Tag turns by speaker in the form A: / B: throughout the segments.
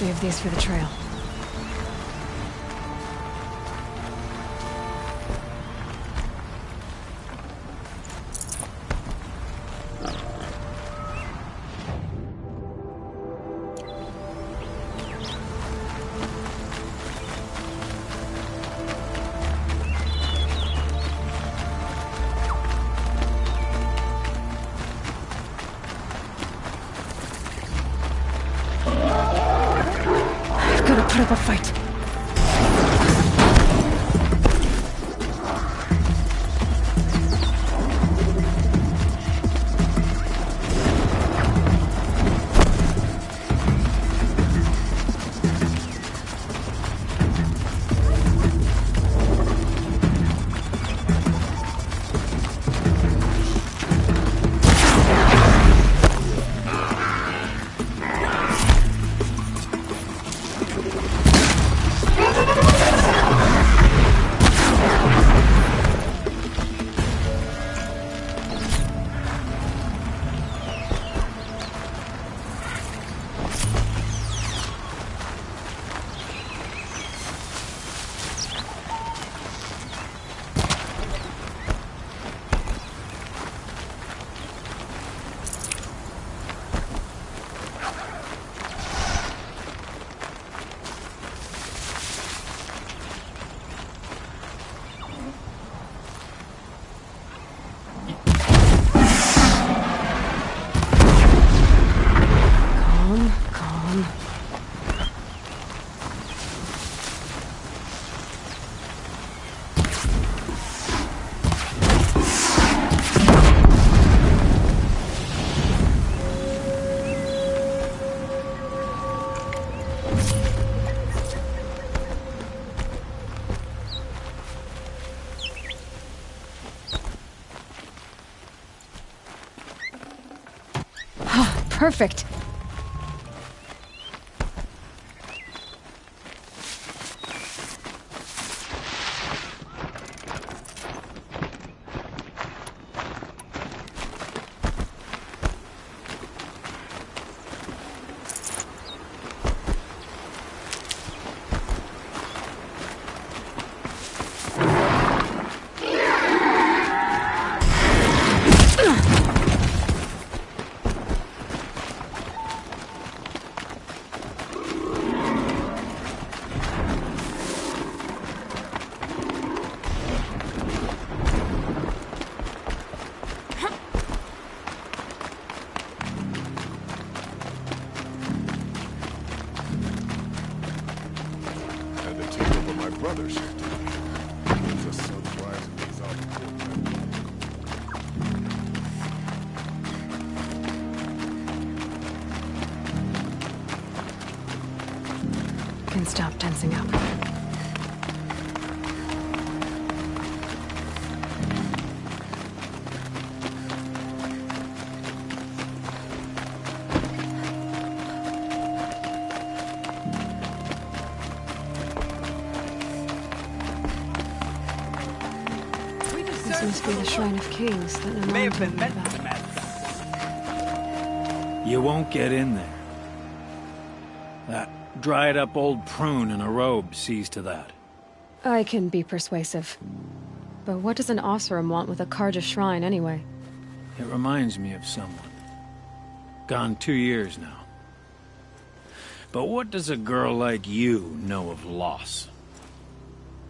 A: Save these for the trail. Gotta put up a fight. Calm. Perfect.
B: Brothers. It's a surprise these are
A: Can stop tensing up. This must be the Shrine of Kings that Naman told me about.
C: You won't get in there. That dried-up old prune in a robe sees to that.
A: I can be persuasive. But what does an Oseram want with a Carja shrine, anyway?
C: It reminds me of someone. Gone 2 years now. But what does a girl like you know of loss?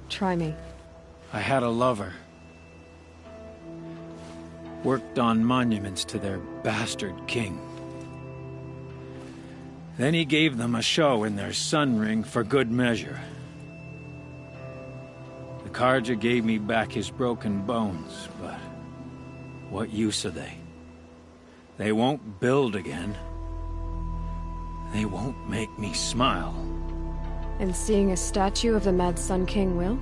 A: Try me.
C: I had a lover. Worked on monuments to their bastard king. Then he gave them a show in their sun ring for good measure. The Carja gave me back his broken bones, but what use are they? They won't build again. They won't make me smile.
A: And seeing a statue of the Mad Sun King will?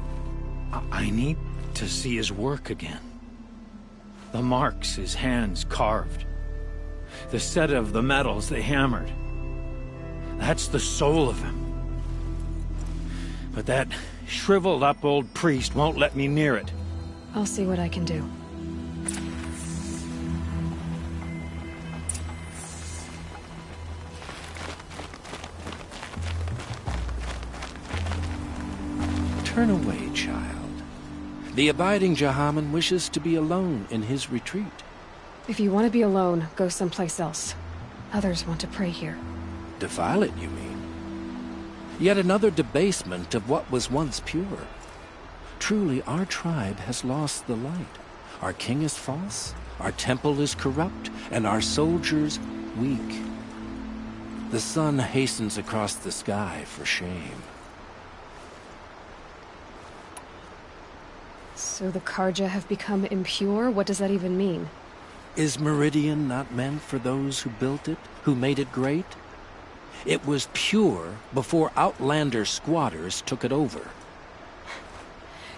C: I need to see his work again. The marks his hands carved. The set of the metals they hammered. That's the soul of him. But that shriveled-up old priest won't let me near it.
A: I'll see what I can do.
D: Turn away, child. The abiding Jahaman wishes to be alone in his retreat.
A: If you want to be alone, go someplace else. Others want to pray here.
D: Defile it, you mean? Yet another debasement of what was once pure. Truly, our tribe has lost the light. Our king is false, our temple is corrupt, and our soldiers weak. The sun hastens across the sky for shame.
A: So the Karja have become impure? What does that even mean?
D: Is Meridian not meant for those who built it, who made it great? It was pure before outlander squatters took it over.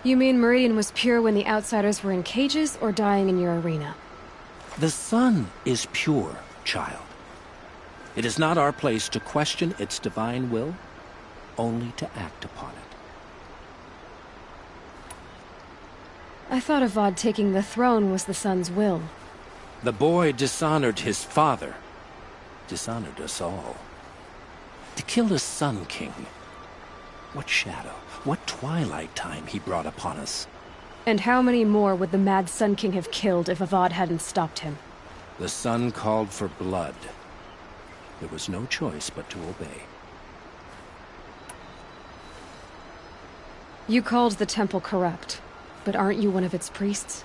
A: You mean Meridian was pure when the outsiders were in cages or dying in your arena?
D: The sun is pure, child. It is not our place to question its divine will, only to act upon it.
A: I thought Avad taking the throne was the sun's will.
D: The boy dishonored his father, dishonored us all. To kill a Sun King. What shadow, what twilight time he brought upon us.
A: And how many more would the mad Sun King have killed if Avad hadn't stopped him?
D: The sun called for blood. There was no choice but to obey.
A: You called the temple corrupt, but aren't you one of its priests?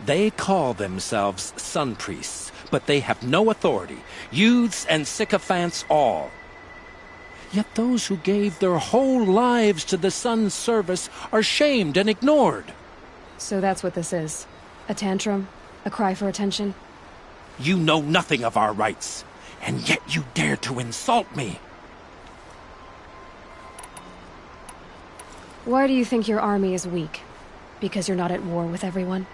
D: They call themselves sun priests, but they have no authority. Youths and sycophants all. Yet those who gave their whole lives to the sun's service are shamed and ignored.
A: So that's what this is. A tantrum? A cry for attention?
D: You know nothing of our rights, and yet you dare to insult me.
A: Why do you think your army is weak? Because you're not at war with everyone?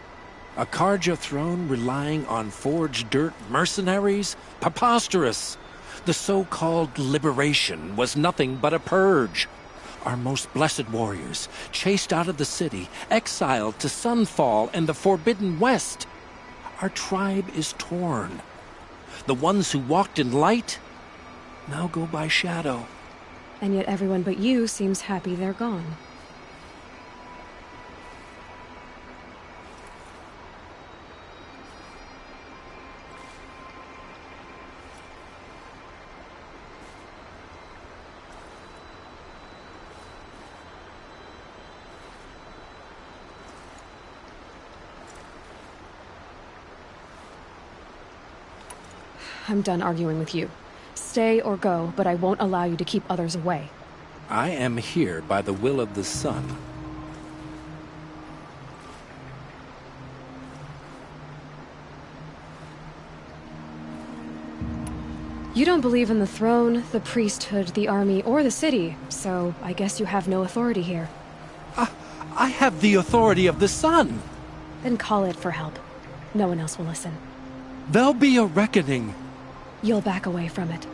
D: A Karja throne relying on forged dirt mercenaries? Preposterous! The so-called liberation was nothing but a purge. Our most blessed warriors, chased out of the city, exiled to Sunfall and the Forbidden West. Our tribe is torn. The ones who walked in light now go by shadow.
A: And yet everyone but you seems happy they're gone. I'm done arguing with you. Stay or go, but I won't allow you to keep others away.
D: I am here by the will of the sun.
A: You don't believe in the throne, the priesthood, the army, or the city, so I guess you have no authority here.
D: I have the authority of the sun.
A: Then call it for help. No one else will listen.
D: There'll be a reckoning.
A: You'll back away from it.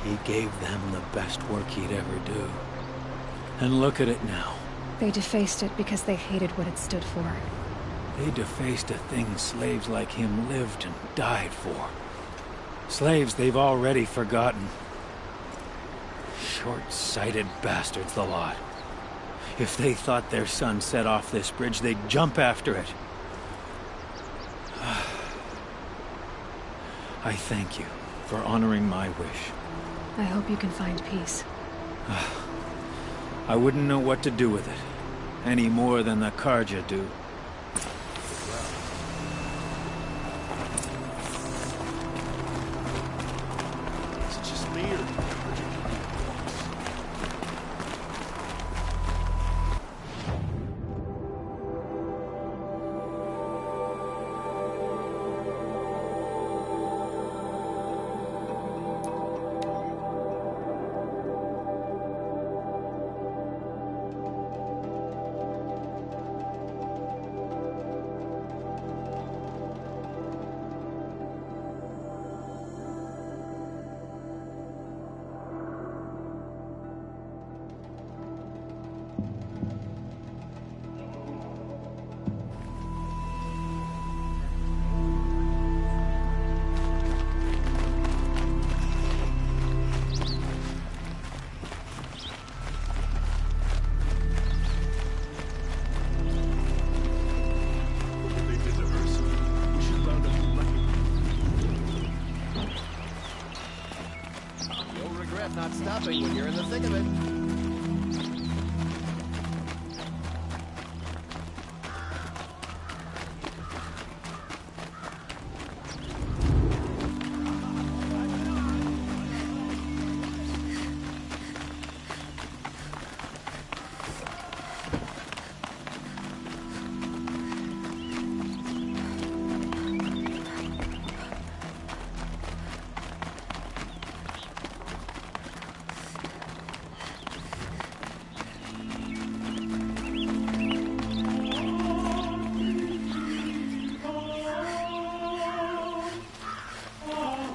C: He gave them the best work he'd ever do. And look at it now.
A: They defaced it because they hated what it stood for.
C: They defaced a thing slaves like him lived and died for. Slaves they've already forgotten. Short-sighted bastards, the lot. If they thought their son set off this bridge, they'd jump after it. I thank you for honoring my wish.
A: I hope you can find peace.
C: I wouldn't know what to do with it, any more than the Karja do.
B: Is it just me or... stopping when you're in the thick of it.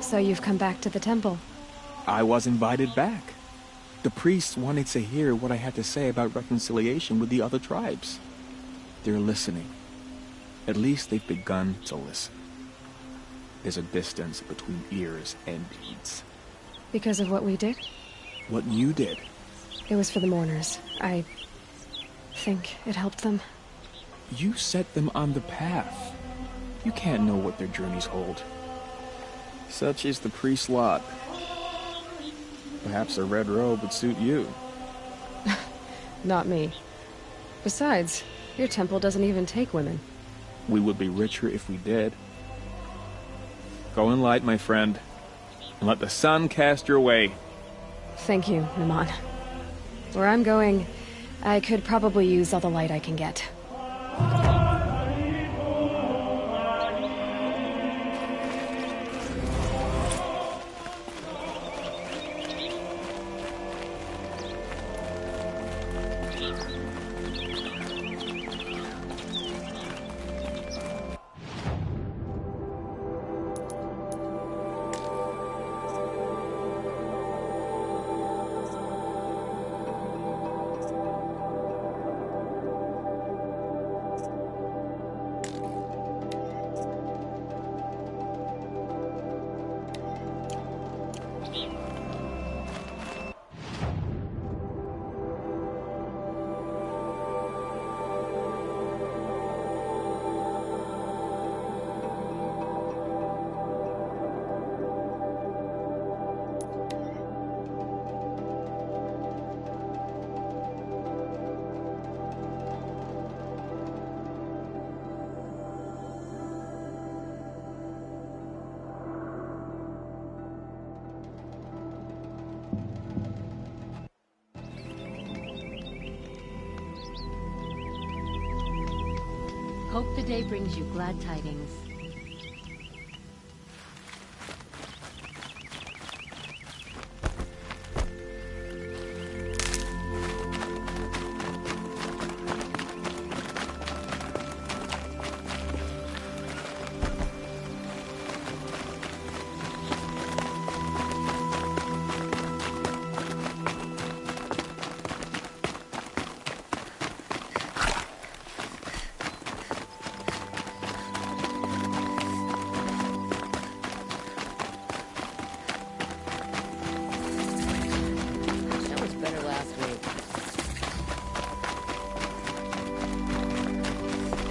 A: So you've come back to the temple.
E: I was invited back. The priests wanted to hear what I had to say about reconciliation with the other tribes. They're listening. At least they've begun to listen. There's a distance between ears and deeds.
A: Because of what we did?
E: What you did.
A: It was for the mourners. I think it helped them.
E: You set them on the path. You can't know what their journeys hold. Such is the priest's lot. Perhaps a red robe would suit you.
A: Not me. Besides, your temple doesn't even take women.
E: We would be richer if we did. Go in light, my friend, and let the sun cast your way.
A: Thank you, Naman. Where I'm going, I could probably use all the light I can get.
F: Hope the day brings you glad tidings.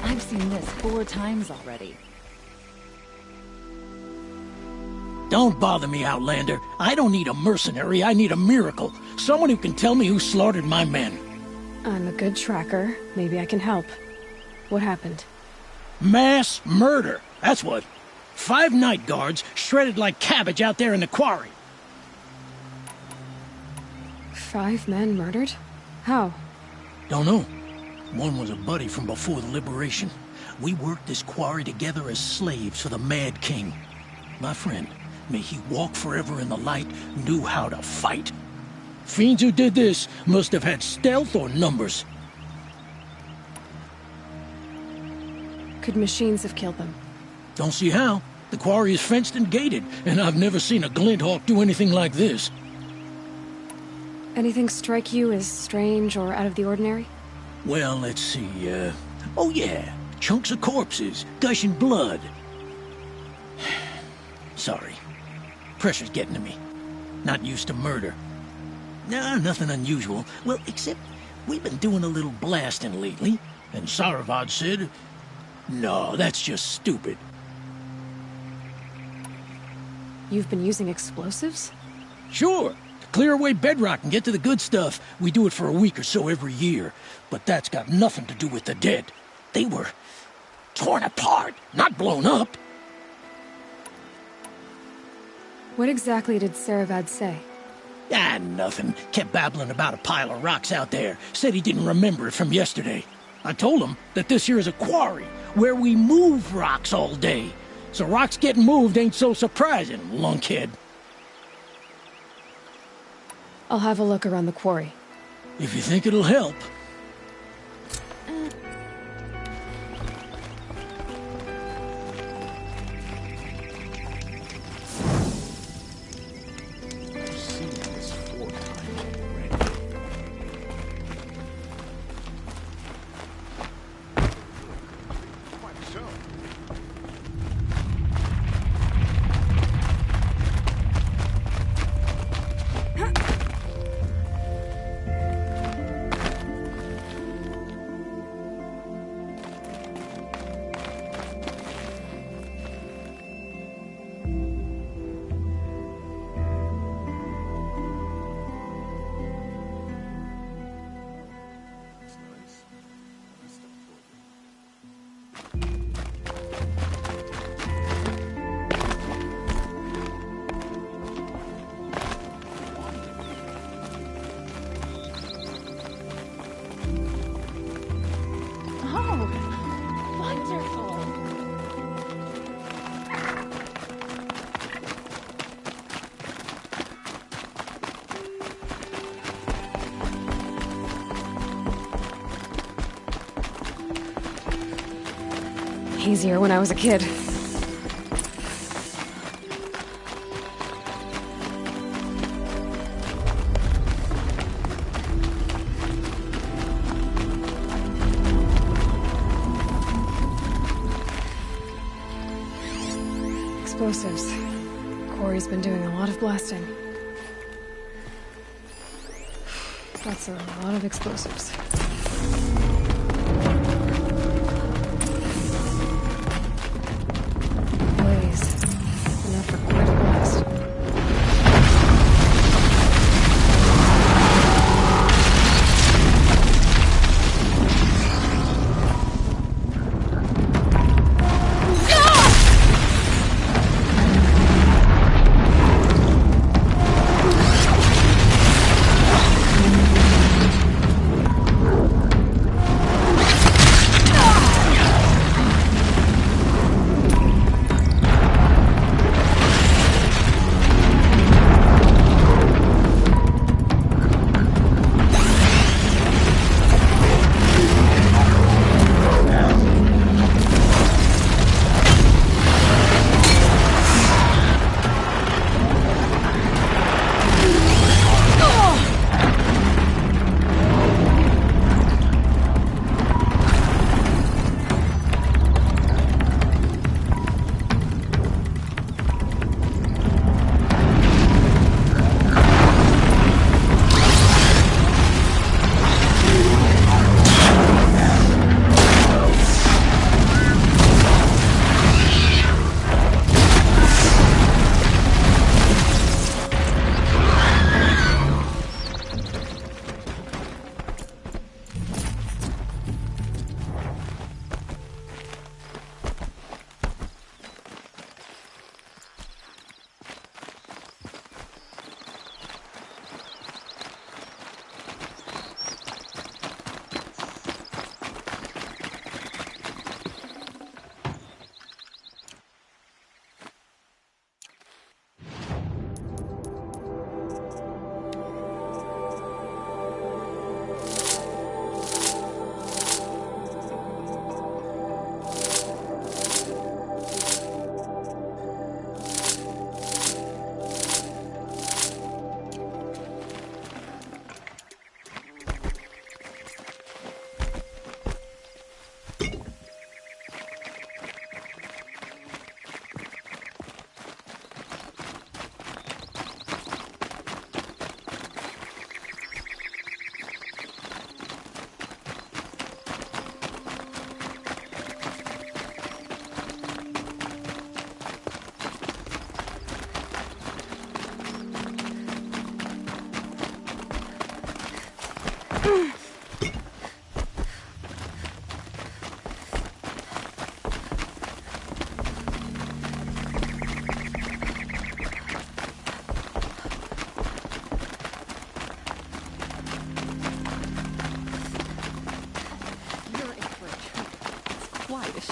G: I've seen this 4 times already.
H: Don't bother me, Outlander. I don't need a mercenary, I need a miracle. Someone who can tell me who slaughtered my men.
A: I'm a good tracker. Maybe I can help. What happened?
H: Mass murder, that's what. 5 night guards shredded like cabbage out there in the quarry.
A: 5 men murdered? How?
H: Don't know. One was a buddy from before the liberation. We worked this quarry together as slaves for the Mad King. My friend, may he walk forever in the light, knew how to fight. Fiends who did this must have had stealth or numbers.
A: Could machines have killed them?
H: Don't see how. The quarry is fenced and gated, and I've never seen a Glinthawk do anything like this.
A: Anything strike you as strange or out of the ordinary?
H: Well, let's see, oh yeah, chunks of corpses, gushing blood. Sorry. Pressure's getting to me. Not used to murder. Nah, nothing unusual. Well, except we've been doing a little blasting lately, and Saravad said, no, that's just stupid.
A: You've been using explosives?
H: Sure. Clear away bedrock and get to the good stuff. We do it for a week or so every year. But that's got nothing to do with the dead. They were torn apart, not blown up.
A: What exactly did Saravad say?
H: Ah, nothing. Kept babbling about a pile of rocks out there. Said he didn't remember it from yesterday. I told him that this here is a quarry, where we move rocks all day. So rocks getting moved ain't so surprising, lunkhead.
A: I'll have a look around the quarry.
H: If you think it'll help.
E: I've seen this 4 times already.
B: Quite a show. That's nice. Nice stuff for you.
G: Oh, wonderful.
A: Easier when I was a kid. Explosives. Quarry's been doing a lot of blasting. That's a lot of explosives. Blaze. Enough for quite a blast.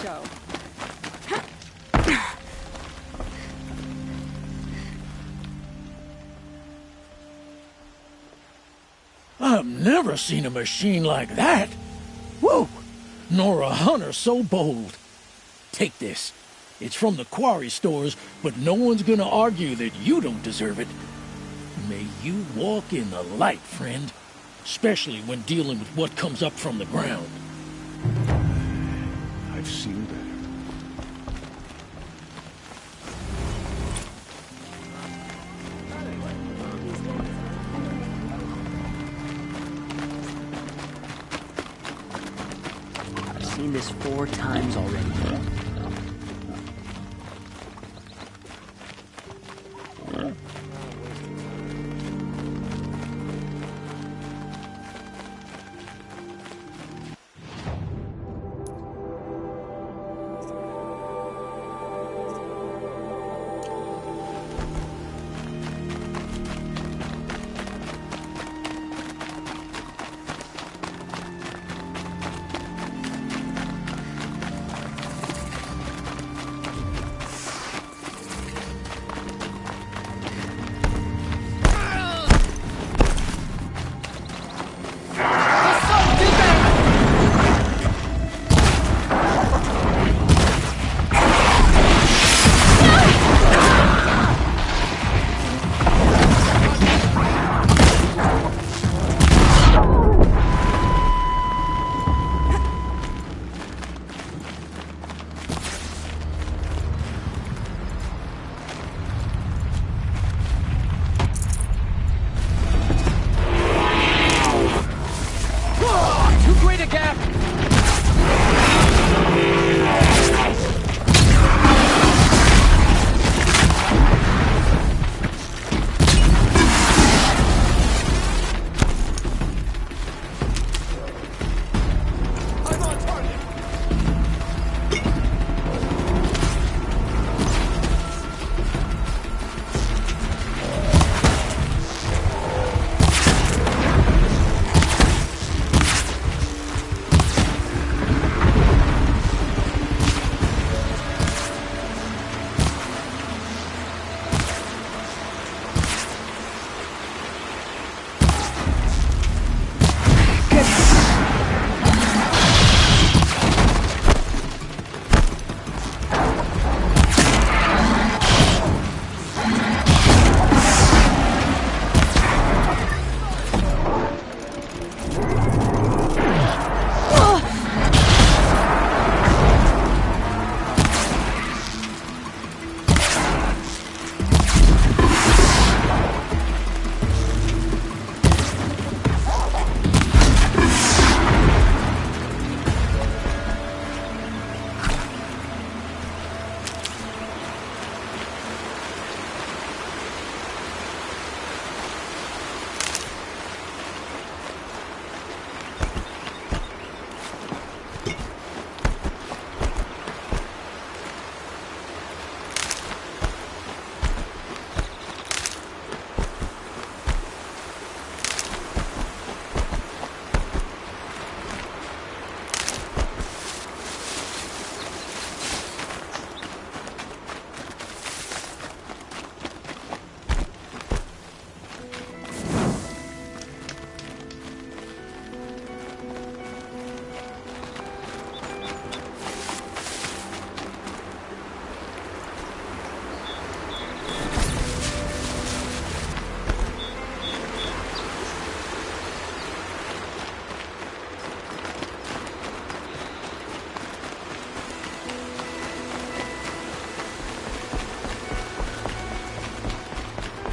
G: show.
H: I've never seen a machine like that. Whoa! Nor a hunter so bold. Take this. It's from the quarry stores, but no one's gonna argue that you don't deserve it. May you walk in the light, friend. Especially when dealing with what comes up from the ground.
B: I've seen better.
I: I've seen this 4 times already.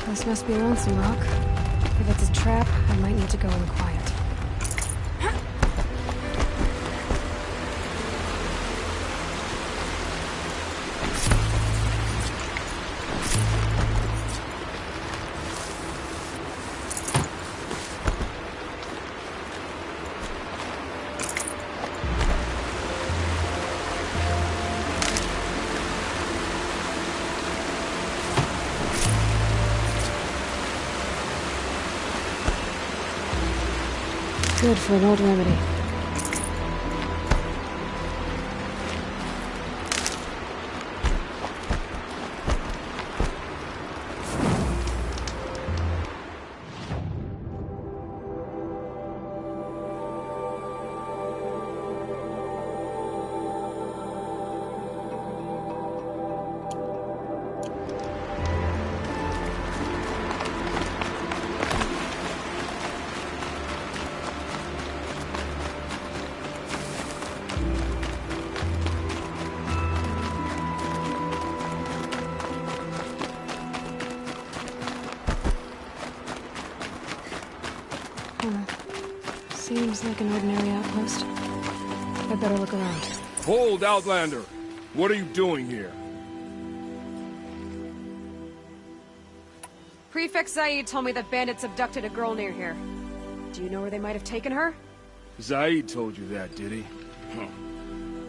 A: This must be Lonesome Rock. If it's a trap, I might need to go in quiet. Good for an old remedy. Seems like an ordinary outpost. I better look around.
B: Hold, Outlander! What are you doing here?
A: Prefect Zaid told me that bandits abducted a girl near here. Do you know where they might have taken her?
B: Zaid told you that, did he? Huh.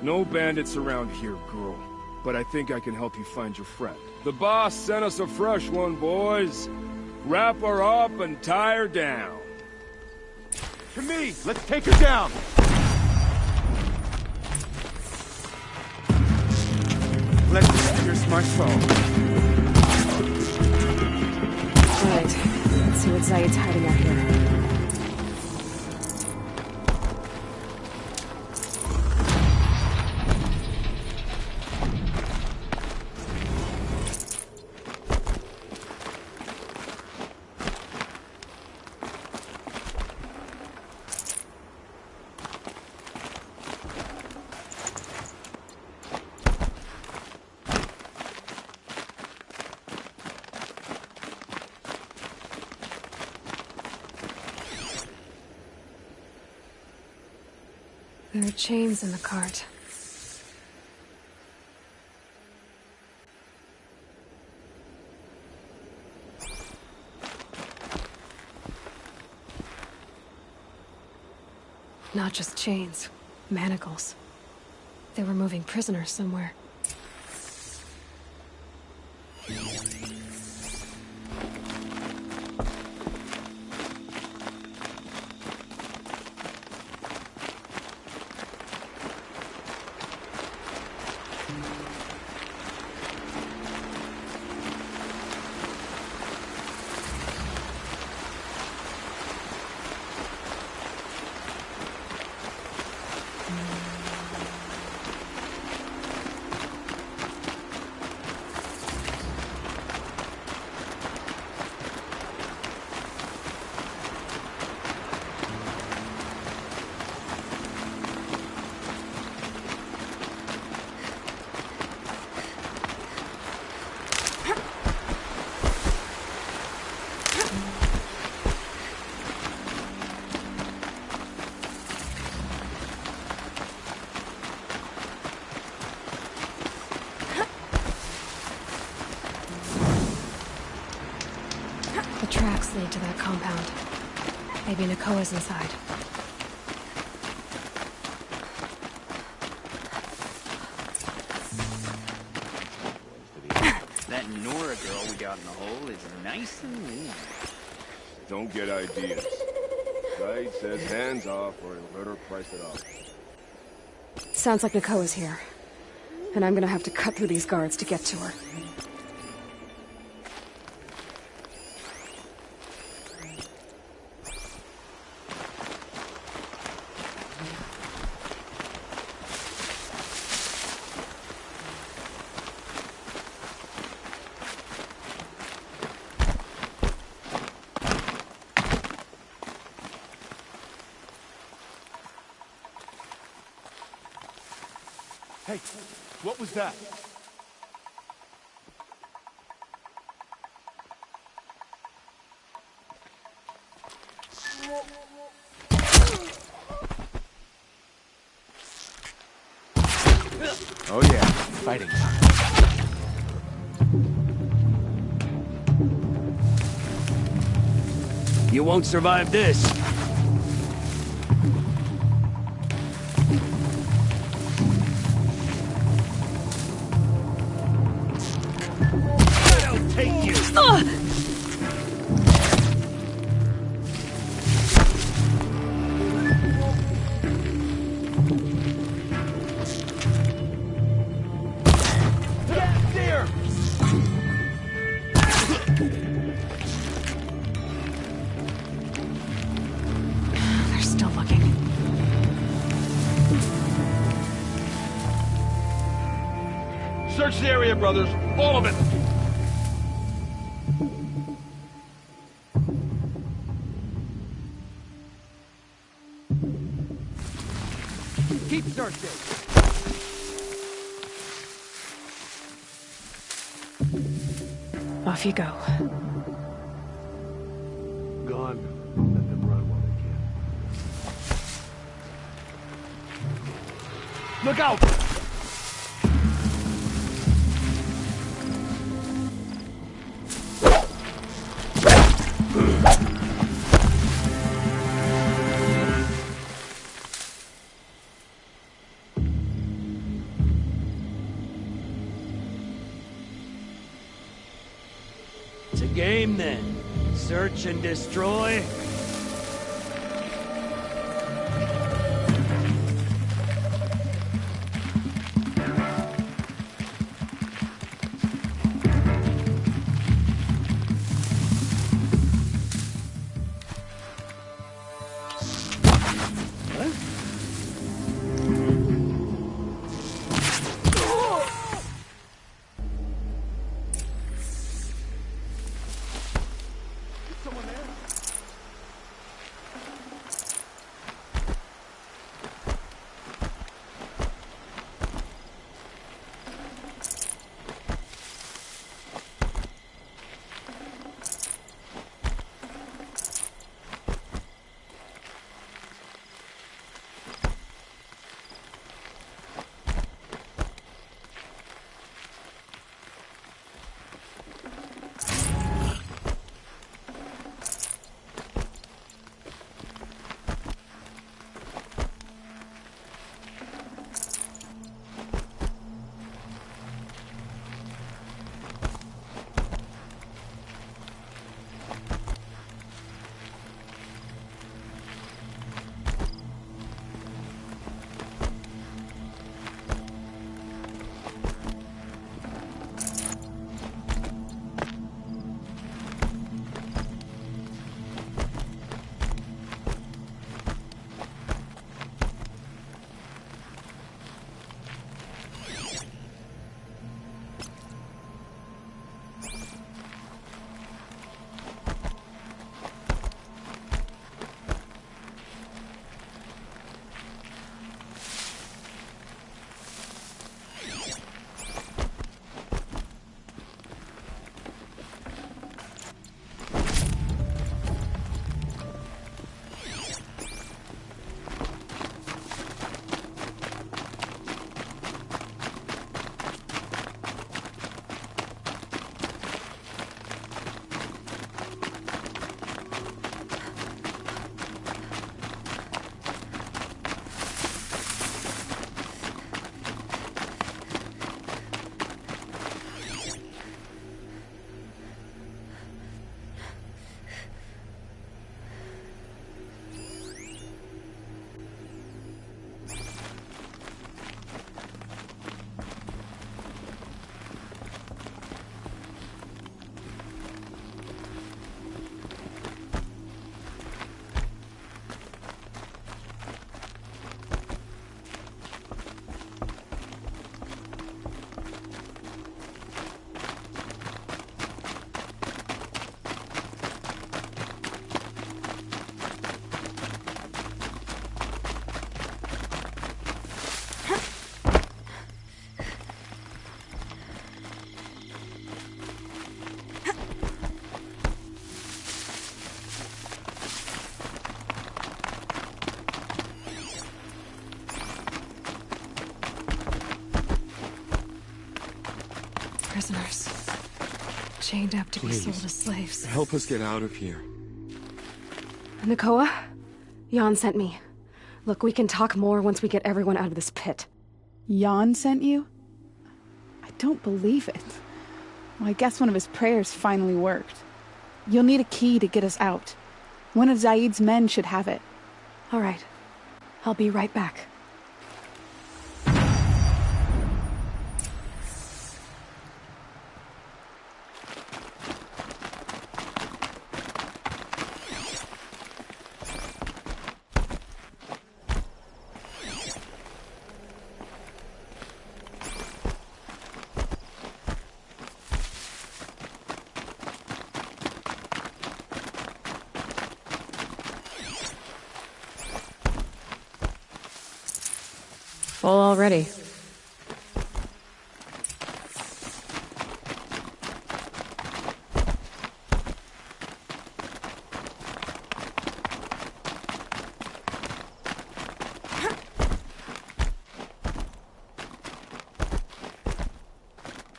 B: No bandits around here, girl. But I think I can help you find your friend. The boss sent us a fresh one, boys. Wrap her up and tie her down.
J: To me! Let's take her down! Let's here's my phone.
A: Alright, let's see what Zaid's hiding out here. There are chains in the cart. Not just chains, manacles. They were moving prisoners somewhere. The tracks lead to that compound. Maybe Nakoa's inside.
I: That Nora girl we got in the hole is nice and warm.
B: Don't get ideas. Zaid says hands off or he'll let her price it off.
A: Sounds like Nakoa's here. And I'm gonna have to cut through these guards to get to her.
J: Hey, what was that?
E: Oh yeah, fighting time.
I: You won't survive this. I'll take you.
A: They're still looking.
J: Search the area, brothers. All of it. Keep searching.
A: Off you go.
J: Gone. Let them run while they can. Look out!
K: It's a game then. Search and destroy.
A: Prisoners. Chained up to be sold as slaves.
L: Help us get out of here.
A: Nakoa? Jan sent me. Look, we can talk more once we get everyone out of this pit.
M: Jan sent you? I don't believe it. Well, I guess one of his prayers finally worked. You'll need a key to get us out. One of Zaid's men should have it.
A: All right. I'll be right back. Full already.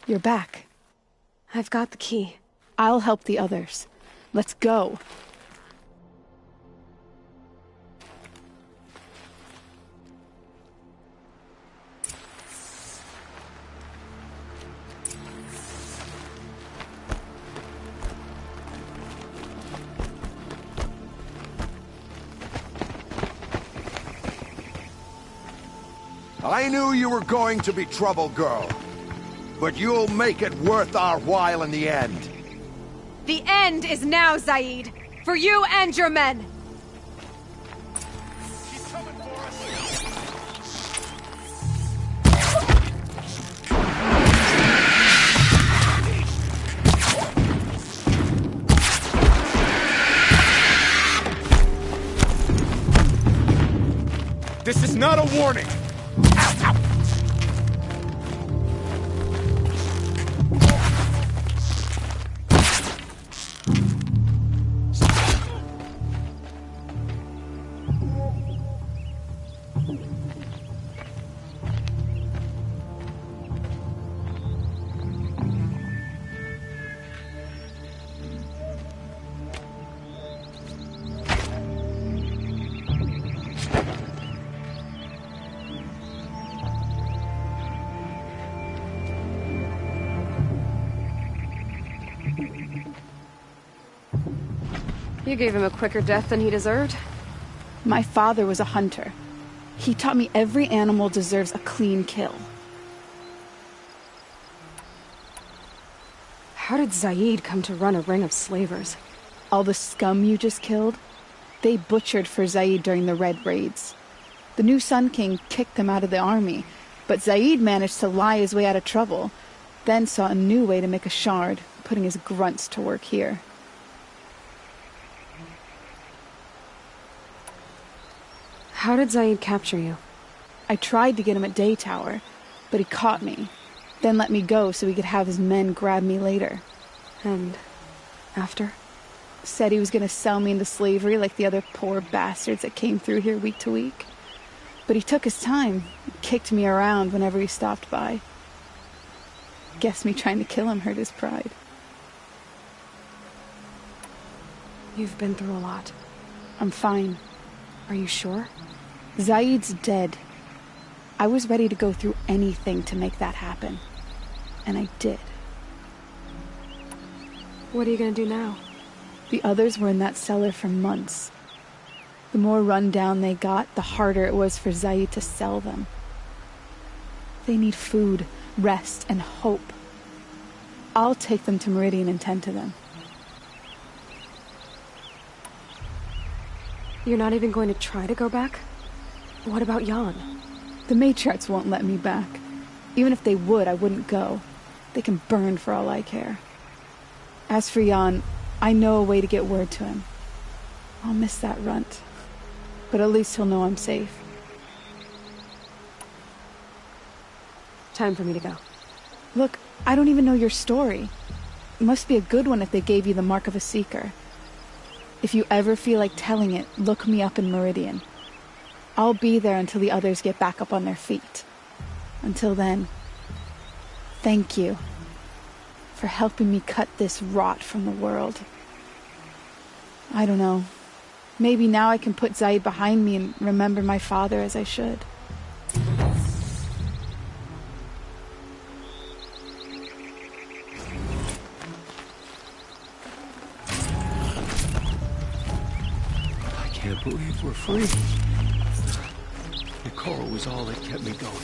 M: You're back.
A: I've got the key.
M: I'll help the others. Let's go.
L: I knew you were going to be trouble, girl. But you'll make it worth our while in the end.
A: The end is now, Zaid! For you and your men!
L: This is not a warning!
A: You gave him a quicker death than he deserved.
M: My father was a hunter. He taught me every animal deserves a clean kill.
A: How did Zaid come to run a ring of slavers?
M: All the scum you just killed, they butchered for Zaid during the Red Raids. The new Sun King kicked them out of the army, but Zaid managed to lie his way out of trouble, then saw a new way to make a shard, putting his grunts to work here.
A: How did Zaid capture you?
M: I tried to get him at Day Tower, but he caught me, then let me go so he could have his men grab me later.
A: And after?
M: Said he was going to sell me into slavery like the other poor bastards that came through here week to week. But he took his time, kicked me around whenever he stopped by. Guess me trying to kill him hurt his pride.
A: You've been through a lot.
M: I'm fine.
A: Are you sure?
M: Zaid's dead. I was ready to go through anything to make that happen. And I did.
A: What are you gonna do now?
M: The others were in that cellar for months. The more run down they got, the harder it was for Zaid to sell them. They need food, rest, and hope. I'll take them to Meridian and tend to them.
A: You're not even going to try to go back? What about Jan?
M: The matriarchs won't let me back. Even if they would, I wouldn't go. They can burn for all I care. As for Jan, I know a way to get word to him. I'll miss that runt. But at least he'll know I'm safe.
A: Time for me to go.
M: Look, I don't even know your story. It must be a good one if they gave you the mark of a seeker. If you ever feel like telling it, look me up in Meridian. I'll be there until the others get back up on their feet. Until then, thank you for helping me cut this rot from the world. I don't know. Maybe now I can put Zaid behind me and remember my father as I should.
N: I can't believe we're free. Nicole was all that kept me going.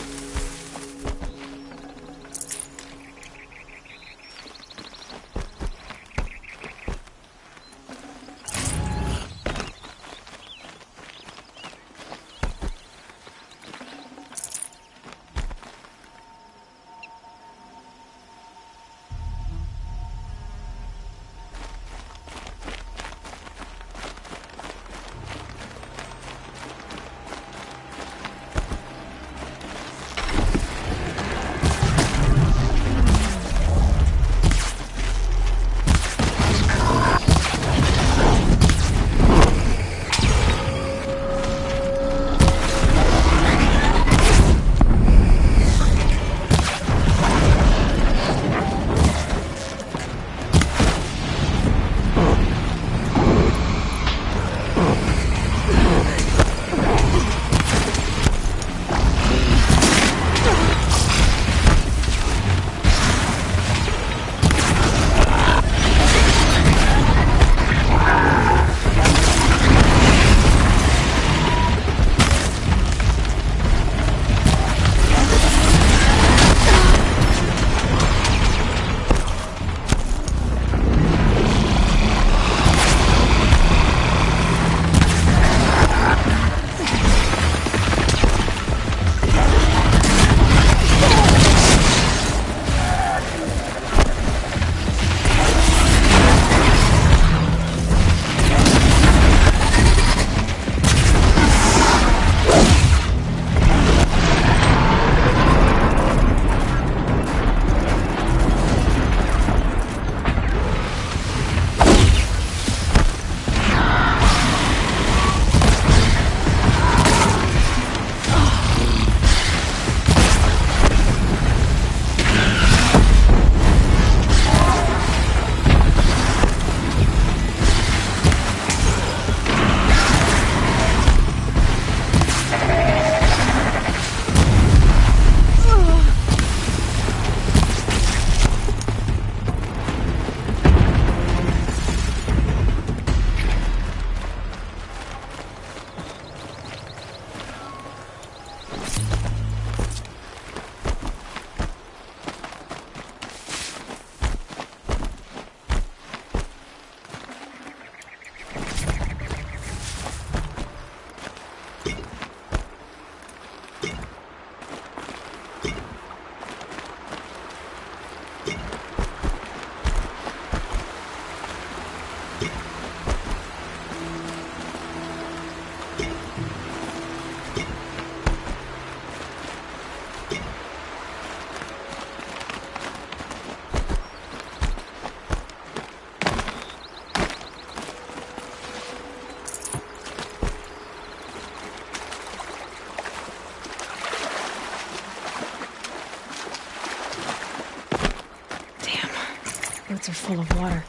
A: Boots are full of water.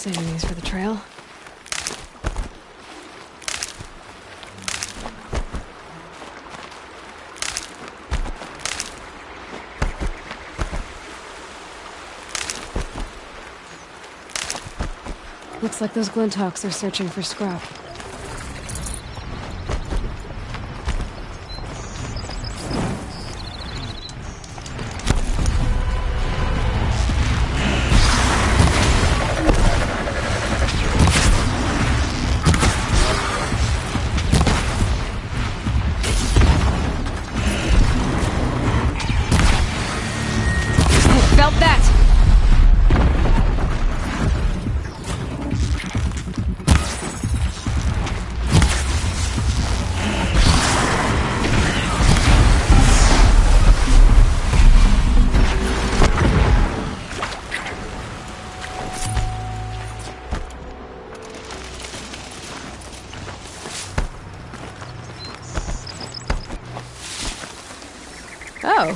A: Saving these for the trail. Looks like those Glinthawks are searching for scrap.
G: Felt that!
A: Oh.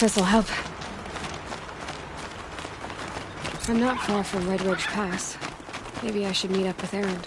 A: this'll help. I'm not far from Red Ridge Pass. Maybe I should meet up with Erend.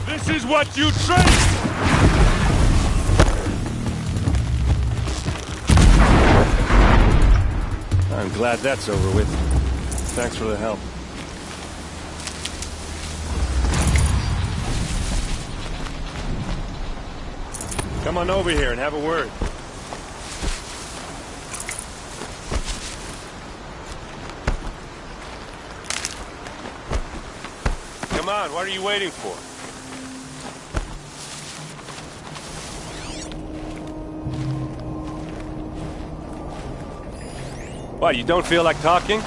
J: This is what you train!
N: I'm glad that's over with. Thanks for the help. Come on over here and have a word. Come on, what are you waiting for? What, you don't feel like talking?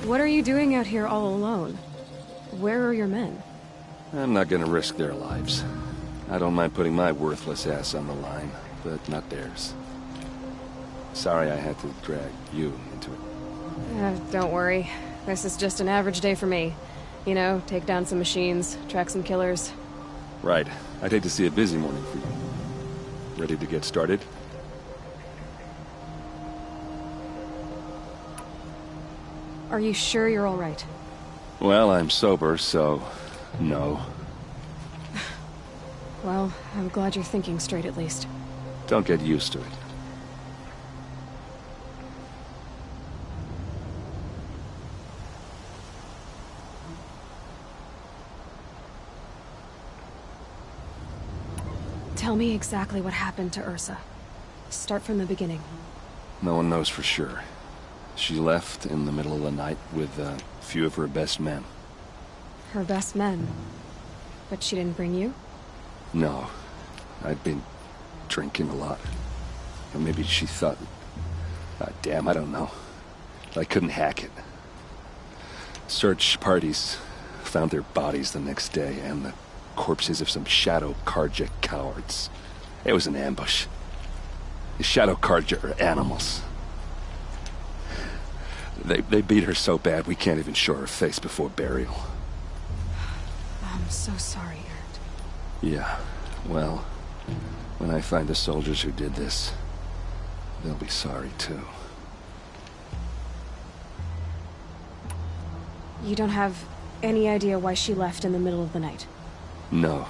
A: What are you doing out here all alone? Where are your men?
N: I'm not gonna risk their lives. I don't mind putting my worthless ass on the line, but not theirs. Sorry I had to drag you into it.
A: Don't worry. This is just an average day for me. You know, take down some machines, track some killers.
N: Right. I'd hate to see a busy morning for you. Ready to get started?
A: Are you sure you're all right?
N: Well, I'm sober, so... no.
A: Well, I'm glad you're thinking straight at least.
N: Don't get used to it.
A: Tell me exactly what happened to Ursa. Start from the beginning.
N: No one knows for sure. She left in the middle of the night with a few of her best men.
A: Her best men? But she didn't bring you?
N: No. I'd been drinking a lot. Or maybe she thought... damn, I don't know. I couldn't hack it. Search parties found their bodies the next day, and the corpses of some Shadow Carja cowards. It was an ambush. The Shadow Carja are animals. They beat her so bad we can't even show her face before burial.
A: I'm so sorry, Erend.
N: Yeah, well, when I find the soldiers who did this, they'll be sorry too.
A: You don't have any idea why she left in the middle of the night?
N: No.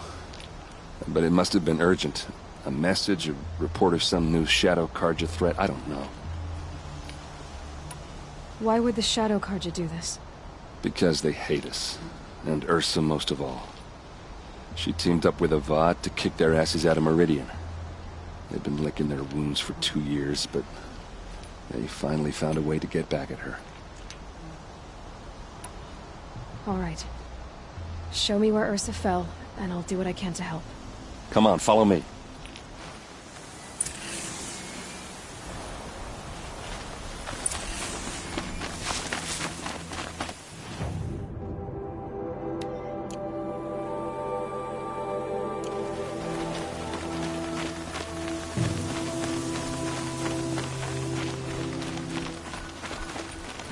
N: But it must have been urgent. A message, a report of some new Shadow Carja threat, I don't know.
A: Why would the Shadow Carja do this?
N: Because they hate us. And Ursa most of all. She teamed up with Avad to kick their asses out of Meridian. They've been licking their wounds for 2 years, but they finally found a way to get back at her.
A: All right. Show me where Ursa fell, and I'll do what I can to help.
N: Come on, follow me.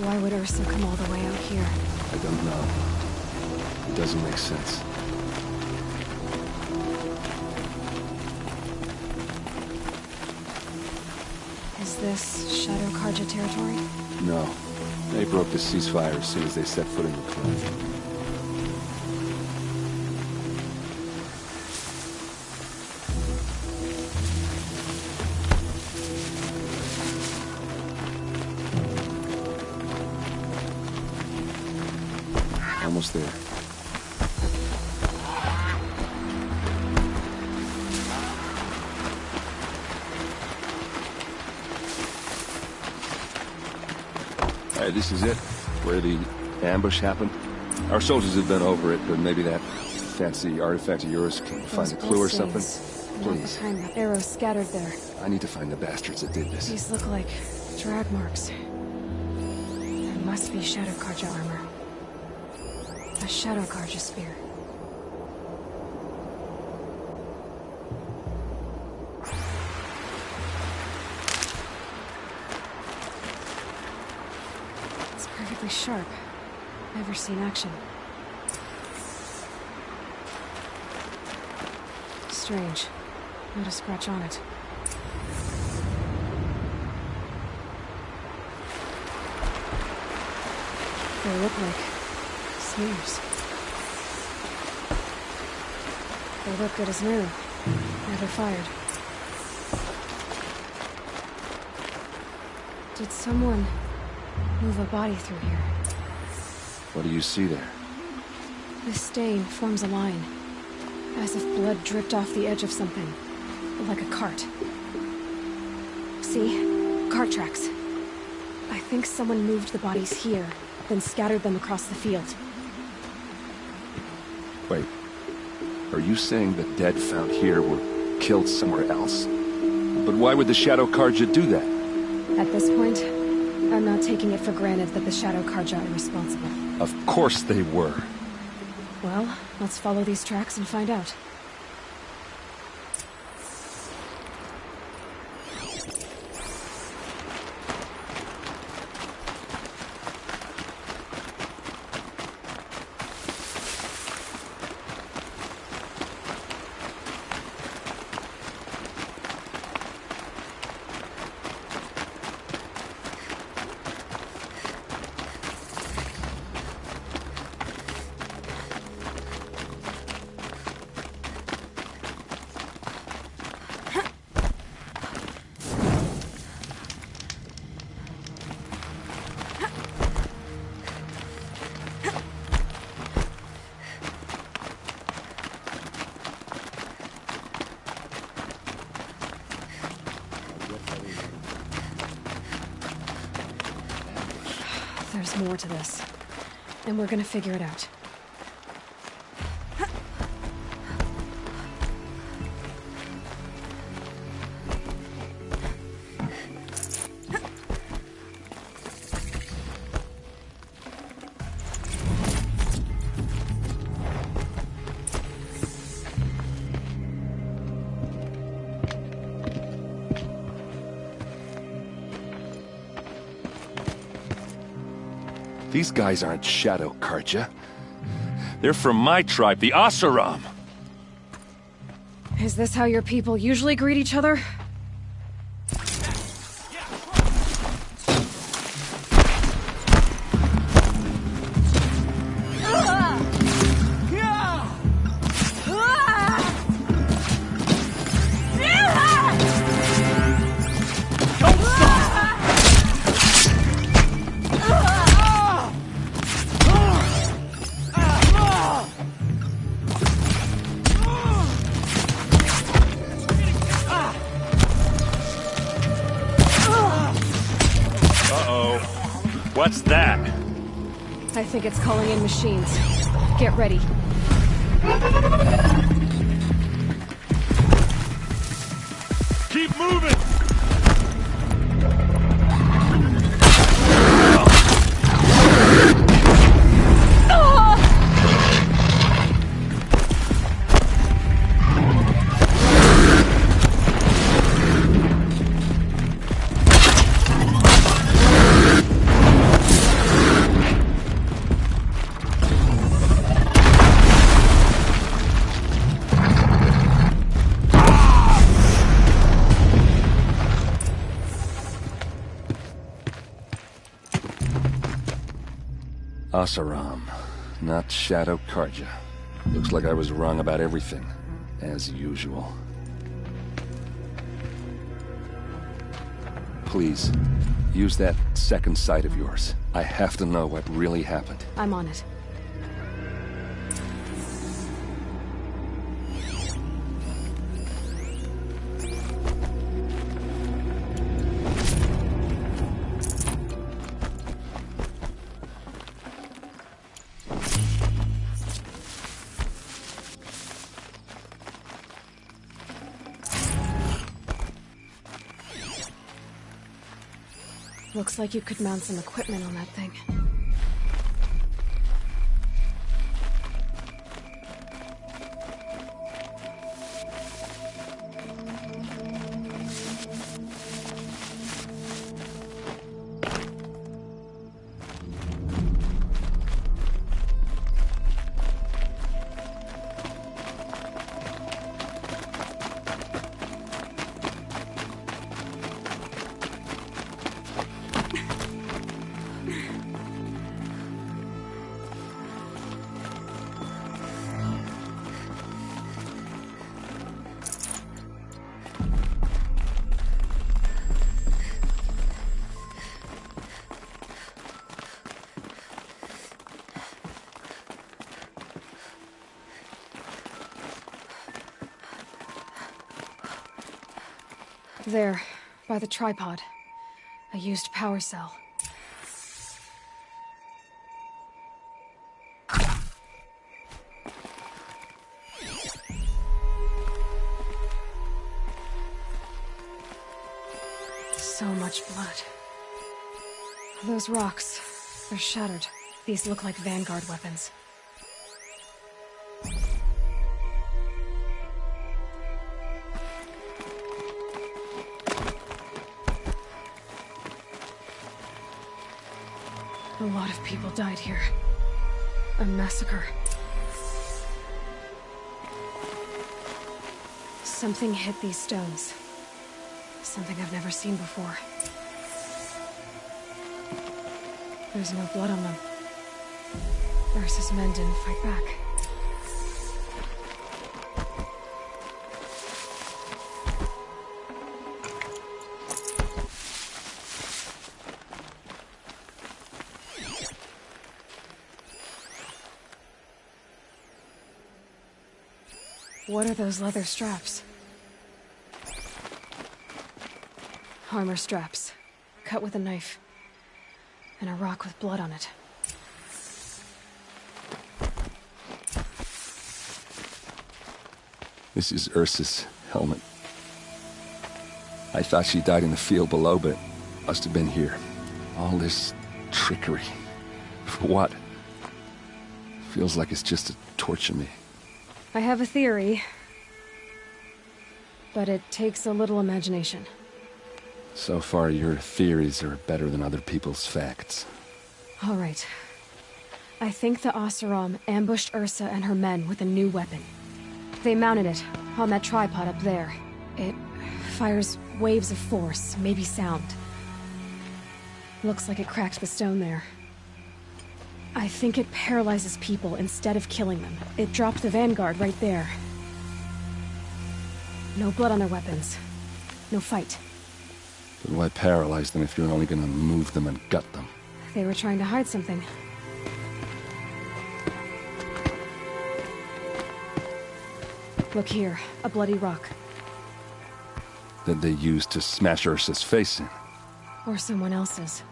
A: Why would Ursa come all the way out here?
N: I don't know. It doesn't make sense.
A: Is this Shadow Karja territory?
N: No. They broke the ceasefire as soon as they set foot in the cliff. Almost there. Hey, this is it? Where the ambush happened? Our soldiers have been over it, but maybe that fancy artifact of yours can find a clue or something? Please.
A: Not the kind of arrows scattered there.
N: I need to find the bastards that did this.
A: These look like drag marks. There must be Shadow Karja armor. A Shadow Karja spear. It's perfectly sharp. Never seen action. Strange. Not a scratch on it. They look like smears. They look good as new. Never fired. Did someone move a body through here?
N: What do you see there?
A: This stain forms a line, as if blood dripped off the edge of something, like a cart. See? Cart tracks. I think someone moved the bodies here, then scattered them across the field.
N: Wait. Are you saying the dead found here were killed somewhere else? But why would the Shadow Karja do that?
A: At this point, I'm not taking it for granted that the Shadow Karja are responsible.
N: Of course they were.
A: Well, let's follow these tracks and find out. There's more to this, and we're gonna figure it out.
N: These guys aren't Shadow Karja. They're from my tribe, the Oseram.
A: Is this how your people usually greet each other?
C: What's that?
G: I think it's calling in machines. Get ready.
J: Keep moving!
N: Oseram, not Shadow Karja. Looks like I was wrong about everything, as usual. Please, use that second sight of yours. I have to know what really happened.
G: I'm on it. Looks like you could mount some equipment on that thing. There, by the tripod. A used power cell. So much blood. Those rocks, they're shattered. These look like Vanguard weapons. A lot of people died here. A massacre. Something hit these stones. Something I've never seen before. There's no blood on them. Ursa's men didn't fight back. What are those leather straps? Armor straps, cut with a knife, and a rock with blood on it.
N: This is Ursa's helmet. I thought she died in the field below, but must have been here. All this trickery. For what? Feels like it's just to torture me.
G: I have a theory, but it takes a little imagination.
N: So far, your theories are better than other people's facts.
G: All right. I think the Oseram ambushed Ursa and her men with a new weapon. They mounted it on that tripod up there. It fires waves of force, maybe sound. Looks like it cracked the stone there. I think it paralyzes people instead of killing them. It dropped the Vanguard right there. No blood on their weapons. No fight.
N: But why paralyze them if you're only gonna move them and gut them?
G: They were trying to hide something. Look here, a bloody rock.
N: That they used to smash Ursa's face in.
G: Or someone else's.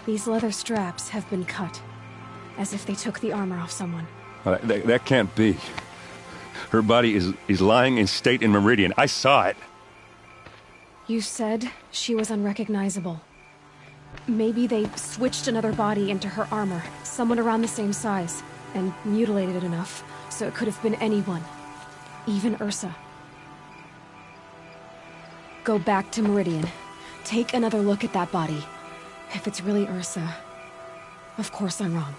G: These leather straps have been cut, as if they took the armor off someone.
N: That can't be. Her body is lying in state in Meridian. I saw it.
G: You said she was unrecognizable. Maybe they switched another body into her armor, someone around the same size, and mutilated it enough, so it could have been anyone. Even Ursa. Go back to Meridian. Take another look at that body. If it's really Ursa, of course I'm wrong.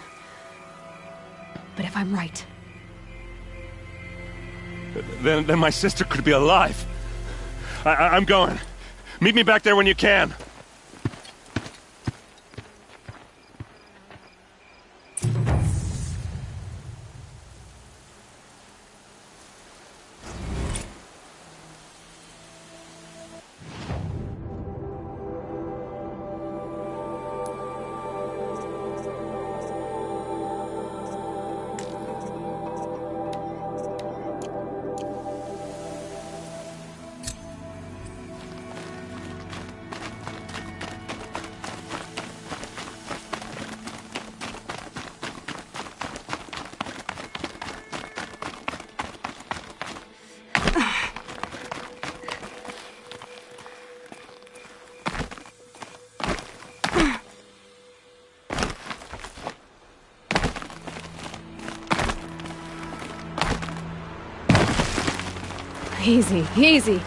G: But if I'm right...
N: Then my sister could be alive. I'm going. Meet me back there when you can.
G: Easy, easy.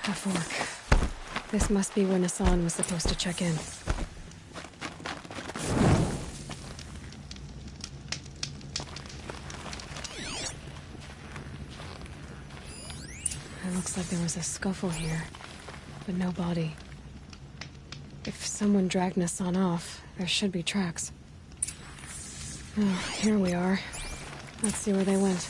G: A fork. This must be where Nassan was supposed to check in. It looks like there was a scuffle here, but no body. If someone dragged Nassan off, there should be tracks. Oh, here we are. Let's see where they went.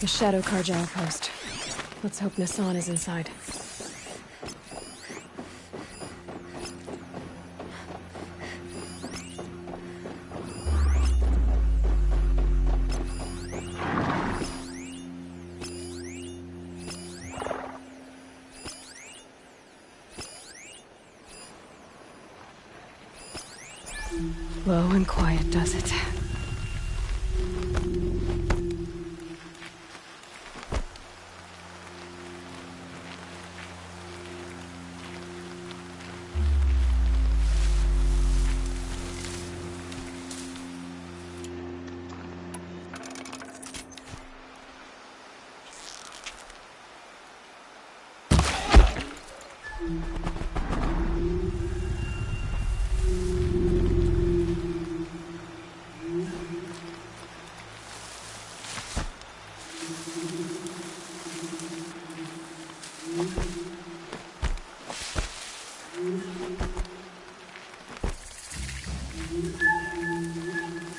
G: The Shadow Carja outpost. Let's hope Nassan is inside. Low and quiet does it.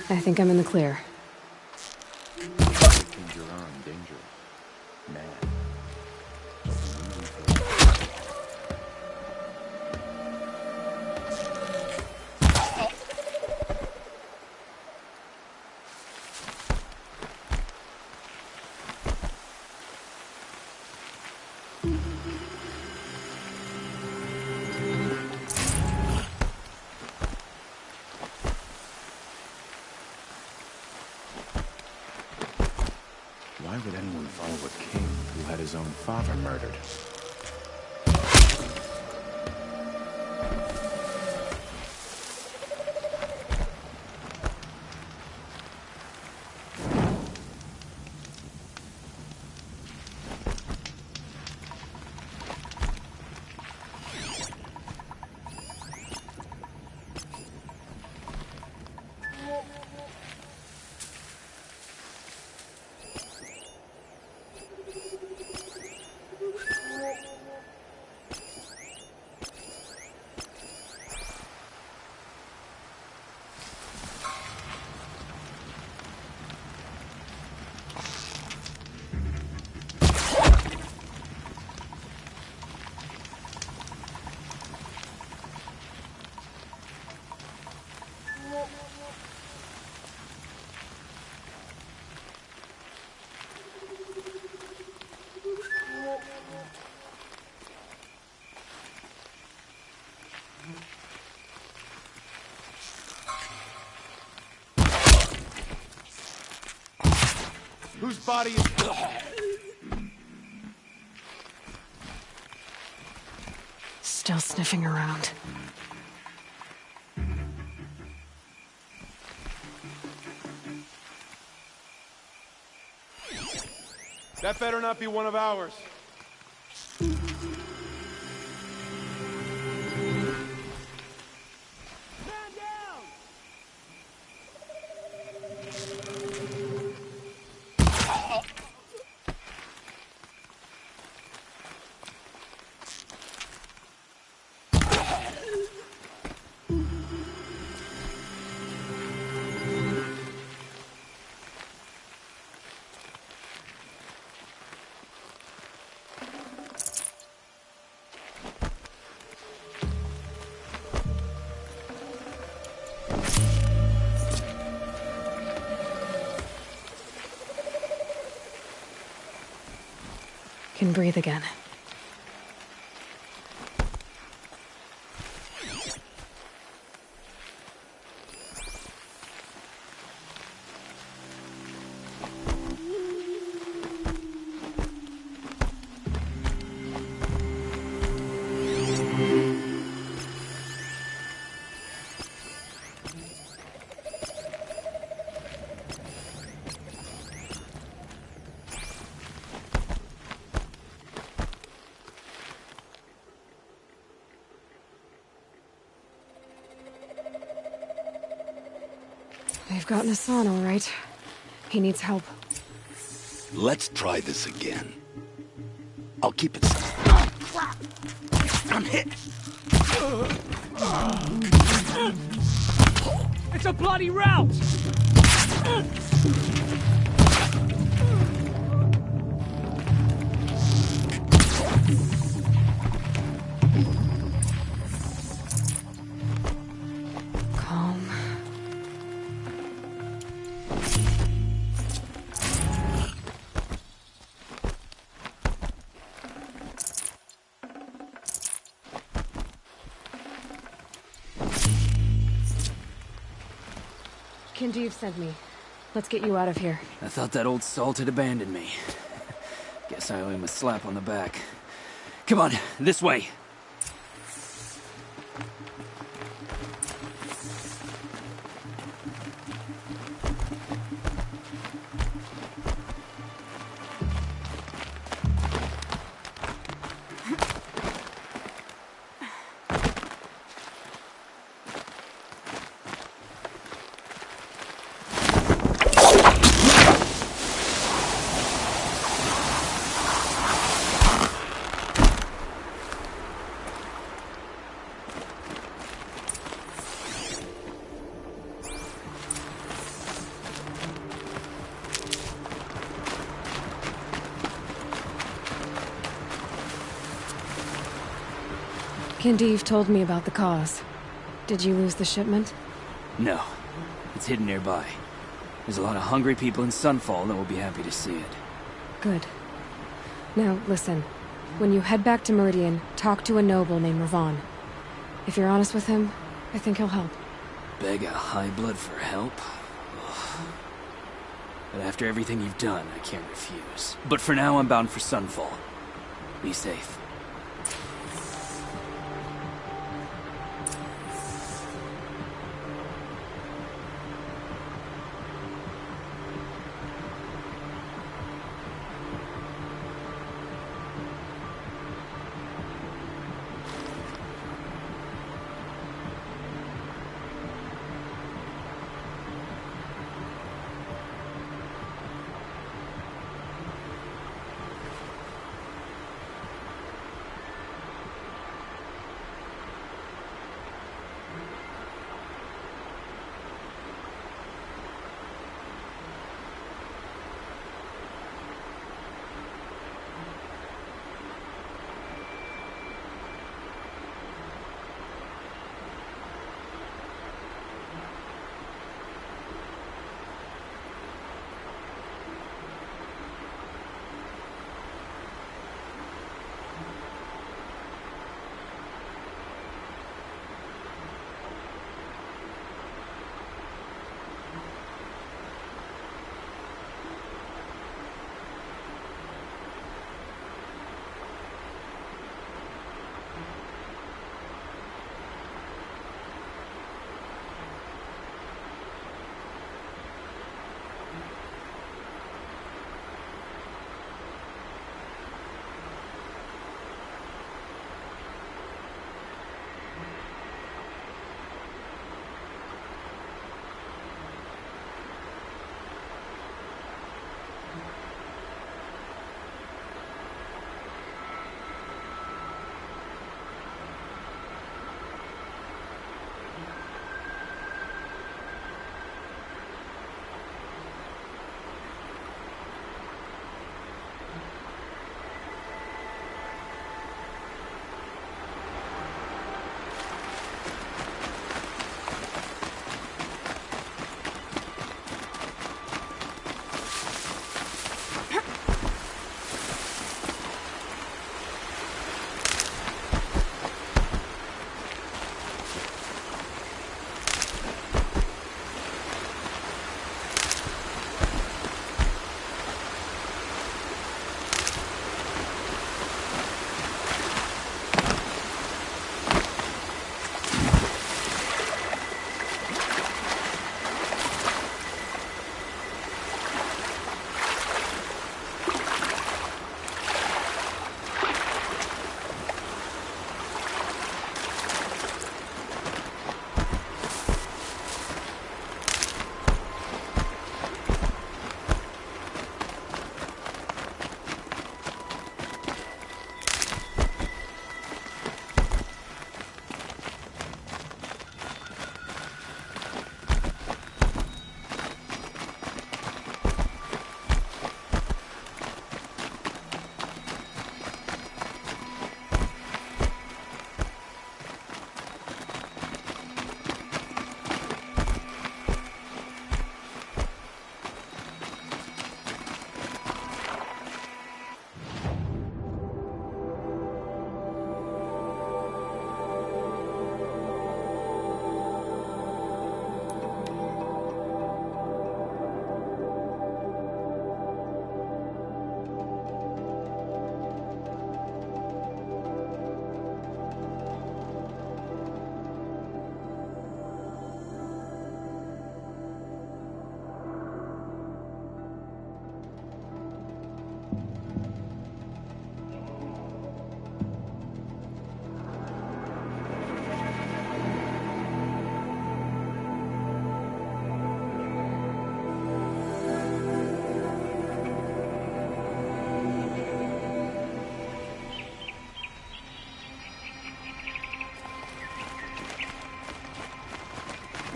G: I think I'm in the clear.
E: Danger on, danger. Man. Why would anyone follow a king who had his own father murdered?
J: Whose body is...
G: Still sniffing around.
J: That better not be one of ours.
G: Can breathe again. They've gotten Hassan, all right. He needs help.
O: Let's try this again. I'll keep it simple. Oh, crap! I'm hit!
K: It's a bloody rout!
G: Calm. Kendiv sent me. Let's get you out of here.
I: I thought that old salt had abandoned me. Guess I owe him a slap on the back. Come on, this way.
G: Kindev told me about the cause. Did you lose the shipment?
I: No. It's hidden nearby. There's a lot of hungry people in Sunfall that will be happy to see it.
G: Good. Now, listen. When you head back to Meridian, talk to a noble named Ravon. If you're honest with him, I think he'll help.
I: Beg a high blood for help? Ugh. But after everything you've done, I can't refuse. But for now, I'm bound for Sunfall. Be safe.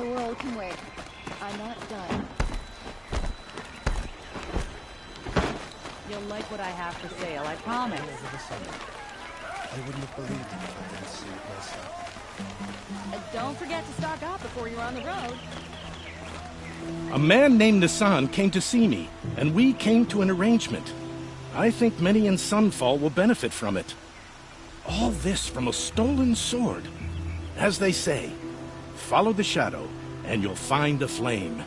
P: The world can wait. I'm not done.
Q: You'll like what I have for sale, I promise. I wouldn't have believed it if I didn't see it myself.
P: Don't forget to stock up before you're on the road.
R: A man named Nassan came to see me, and we came to an arrangement. I think many in Sunfall will benefit from it. All this from a stolen sword. As they say, follow the shadow, and you'll find the flame.